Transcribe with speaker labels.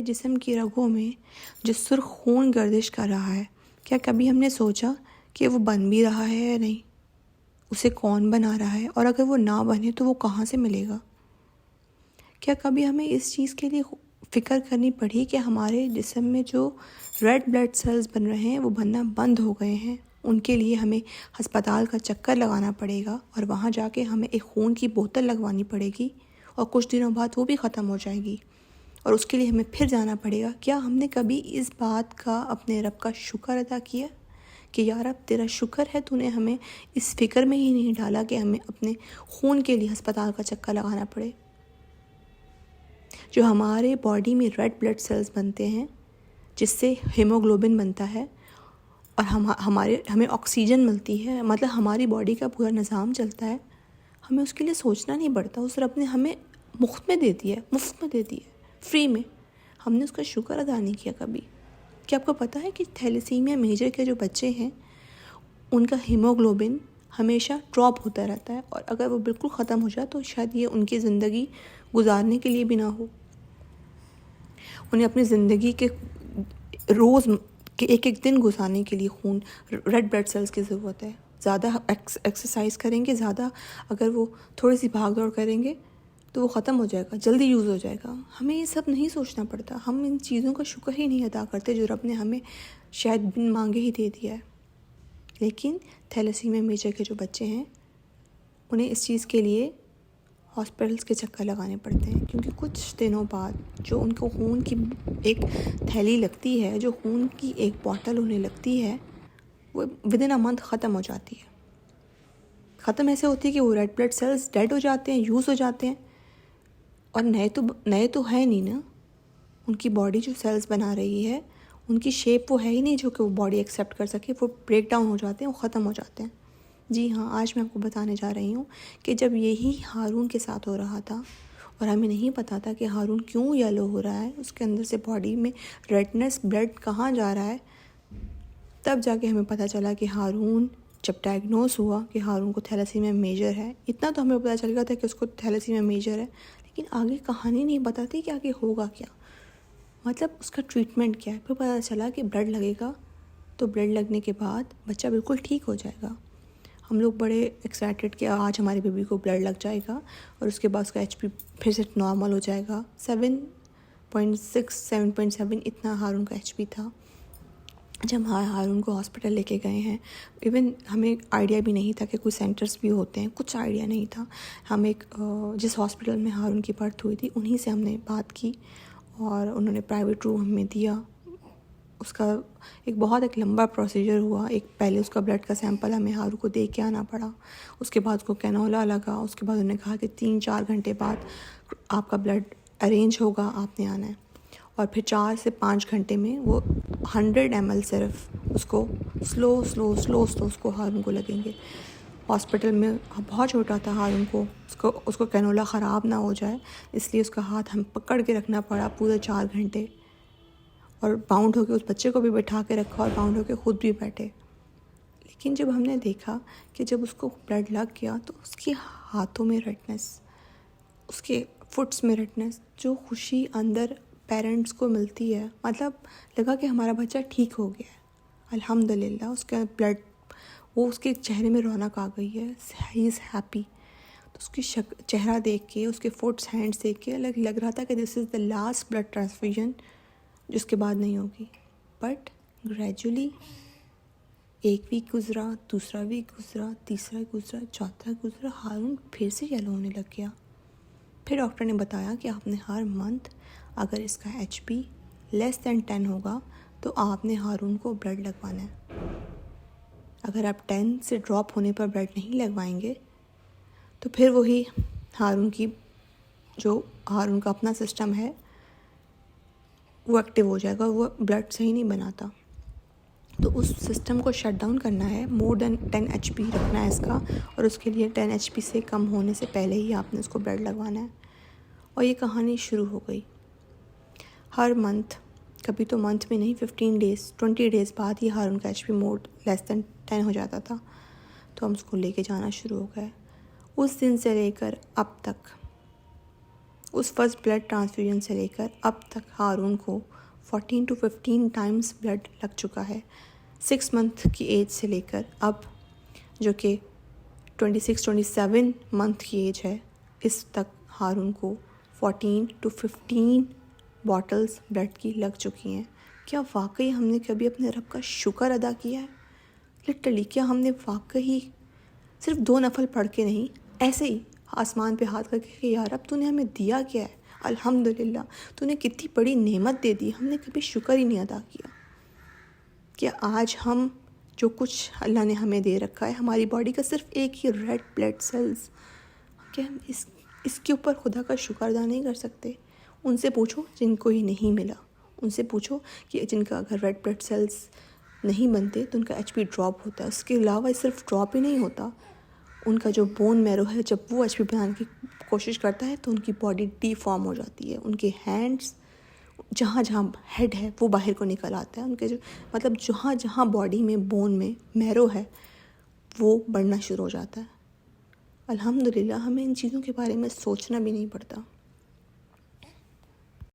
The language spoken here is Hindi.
Speaker 1: जिस्म की रगों में जो सुर्ख खून गर्दिश कर रहा है, क्या कभी हमने सोचा कि वो बन भी रहा है या नहीं? उसे कौन बना रहा है, और अगर वो ना बने तो वो कहाँ से मिलेगा? क्या कभी हमें इस चीज़ के लिए फ़िक्र करनी पड़ी कि हमारे जिस्म में जो रेड ब्लड सेल्स बन रहे हैं वो बनना बंद हो गए हैं? उनके लिए हमें अस्पताल का चक्कर लगाना पड़ेगा और वहाँ जाके हमें एक खून की बोतल लगवानी पड़ेगी और कुछ दिनों बाद वो भी ख़त्म हो जाएगी और उसके लिए हमें फिर जाना पड़ेगा। क्या हमने कभी इस बात का अपने रब का शुक्र अदा किया कि यार अब तेरा शुक्र है, तूने हमें इस फिक्र में ही नहीं डाला कि हमें अपने खून के लिए अस्पताल का चक्कर लगाना पड़े। जो हमारे बॉडी में रेड ब्लड सेल्स बनते हैं जिससे हीमोग्लोबिन बनता है और हमें ऑक्सीजन मिलती है, मतलब हमारी बॉडी का पूरा निज़ाम चलता है, हमें उसके लिए सोचना नहीं पड़ता। उस रब ने हमें मुफ्त में दे दिया है, फ्री में। हमने उसका शुक्र अदा नहीं किया कभी। क्या आपको पता है कि थैलेसीमिया मेजर के जो बच्चे हैं उनका हीमोग्लोबिन हमेशा ड्रॉप होता रहता है और अगर वो बिल्कुल ख़त्म हो जाए तो शायद ये उनकी ज़िंदगी गुजारने के लिए भी ना हो। उन्हें अपनी ज़िंदगी के रोज़ के एक दिन गुजारने के लिए खून, रेड ब्लड सेल्स की ज़रूरत है। ज़्यादा एक्सरसाइज करेंगे, ज़्यादा अगर वो थोड़ी सी भाग दौड़ करेंगे तो वो ख़त्म हो जाएगा, जल्दी यूज़ हो जाएगा। हमें ये सब नहीं सोचना पड़ता। हम इन चीज़ों का शुक्र ही नहीं अदा करते जो रब ने हमें शायद बिन मांगे ही दे दिया है। लेकिन थैलेसीमिया मेजर के जो बच्चे हैं उन्हें इस चीज़ के लिए हॉस्पिटल्स के चक्कर लगाने पड़ते हैं, क्योंकि कुछ दिनों बाद जो उनको खून की एक थैली लगती है, जो खून की एक बॉटल उन्हें लगती है, वो विदिन अ मंथ ख़त्म हो जाती है। ख़त्म ऐसे होती है कि वो रेड ब्लड सेल्स डेड हो जाते हैं, यूज़ हो जाते हैं और नए तो है नहीं ना। उनकी बॉडी जो सेल्स बना रही है उनकी शेप वो है ही नहीं जो कि वो बॉडी एक्सेप्ट कर सके। वो ब्रेक डाउन हो जाते हैं, वो ख़त्म हो जाते हैं। जी हाँ, आज मैं आपको बताने जा रही हूँ कि जब यही हारून के साथ हो रहा था और हमें नहीं पता था कि हारून क्यों येलो हो रहा है, उसके अंदर से बॉडी में रेडनेस, ब्लड कहाँ जा रहा है, तब जाके हमें पता चला कि हारून जब डायग्नोस हुआ कि हारून को थैलेसीमिया मेजर है। इतना तो हमें पता चल गया था कि उसको थैलेसीमिया मेजर है, लेकिन आगे कहानी नहीं बताती कि आगे होगा क्या, मतलब उसका ट्रीटमेंट क्या है। फिर पता चला कि ब्लड लगेगा, तो ब्लड लगने के बाद बच्चा बिल्कुल ठीक हो जाएगा। हम लोग बड़े एक्साइटेड कि आज हमारे बेबी को ब्लड लग जाएगा और उसके बाद उसका HP फिर से नॉर्मल हो जाएगा। 7.6 7.7 इतना हारून का HP था। जब हारून को हॉस्पिटल लेके गए हैं, इवन हमें आइडिया भी नहीं था कि कुछ सेंटर्स भी होते हैं, कुछ आइडिया नहीं था। हम जिस हॉस्पिटल में हारून की बर्थ हुई थी उन्हीं से हमने बात की और उन्होंने प्राइवेट रूम हमें दिया। उसका एक लंबा प्रोसीजर हुआ। पहले उसका ब्लड का सैंपल हमें हारू को दे के आना पड़ा, उसके बाद उसको कैनोला लगा, उसके बाद उन्होंने कहा कि 3-4 घंटे बाद आपका ब्लड अरेंज होगा, आपने आना है। और फिर 4 से 5 घंटे में वो 100 ml सिर्फ उसको स्लो उसको हारून को लगेंगे। हॉस्पिटल में बहुत छोटा था हारून को, उसको कैनोला ख़राब ना हो जाए इसलिए उसका हाथ हम पकड़ के रखना पड़ा पूरे 4 घंटे और बाउंड होके उस बच्चे को भी बैठा के रखा और बाउंड होके खुद भी बैठे। लेकिन जब हमने देखा कि जब उसको ब्लड लग गया तो उसके हाथों में रेडनेस, उसके फुट्स में रेडनेस, जो खुशी अंदर पेरेंट्स को मिलती है, मतलब लगा कि हमारा बच्चा ठीक हो गया है, अल्हम्दुलिल्लाह। उसका ब्लड, वो उसके चेहरे में रौनक आ गई है, ही इज़ हैप्पी। तो उसकी चेहरा देख के, उसके फुट्स हैंड्स देख के लग रहा था कि this is the last blood transfusion जिसके बाद नहीं होगी। बट ग्रेजुअली 1 वीक गुज़रा, दूसरा वीक गुज़रा, तीसरा गुज़रा, चौथा गुज़रा, हारून फिर से येलो होने लग गया। फिर डॉक्टर ने बताया कि आपने हर मंथ अगर इसका HP लेस दैन 10 होगा तो आपने हारून को ब्लड लगवाना है। अगर आप 10 से ड्रॉप होने पर ब्लड नहीं लगवाएंगे तो फिर वही हारून का अपना सिस्टम है वो एक्टिव हो जाएगा, वो ब्लड सही नहीं बनाता। तो उस सिस्टम को शट डाउन करना है, मोर देन 10 HP रखना है इसका, और उसके लिए 10 HP से कम होने से पहले ही आपने उसको ब्लड लगवाना है। और ये कहानी शुरू हो गई। हर मंथ, कभी तो मंथ में नहीं, 15 डेज़ 20 डेज़ बाद ही हारून का HP मोर लेस दैन 10 हो जाता था, तो हम उसको लेके जाना शुरू हो गए। उस दिन से लेकर अब तक उस फर्स्ट ब्लड ट्रांसफ्यूजन से लेकर अब तक हारून को 14 to 15 टाइम्स ब्लड लग चुका है। 6 मंथ की एज से लेकर अब जो कि 26-27 मंथ की एज है, इस तक हारून को 14 to 15 बॉटल्स ब्लड की लग चुकी हैं। क्या वाकई हमने कभी अपने रब का शुक्र अदा किया है? लिटरली क्या हमने वाकई सिर्फ 2 नफल पढ़ के नहीं, ऐसे ही आसमान पे हाथ करके कि यार अब तूने हमें दिया क्या है, अल्हम्दुलिल्लाह तूने कितनी बड़ी नेमत दे दी, हमने कभी शुक्र ही नहीं अदा किया। क्या आज हम जो कुछ अल्लाह ने हमें दे रखा है, हमारी बॉडी का सिर्फ एक ही रेड ब्लड सेल्स, क्या हम इसके ऊपर खुदा का शुक्र अदा नहीं कर सकते? उनसे पूछो जिनको ये नहीं मिला, उनसे पूछो कि जिनका अगर रेड ब्लड सेल्स नहीं बनते तो उनका HP ड्रॉप होता है। उसके अलावा सिर्फ ड्रॉप ही नहीं होता, उनका जो बोन मैरो है जब वो HP बनाने की कोशिश करता है तो उनकी बॉडी डीफॉर्म हो जाती है। उनके हैंड्स जहाँ जहाँ हेड है वो बाहर को निकल आता है। उनके जो मतलब जहाँ जहाँ बॉडी में बोन में मैरो है वो बढ़ना शुरू हो जाता है। अल्हम्दुलिल्लाह हमें इन चीज़ों के बारे में सोचना भी नहीं पड़ता।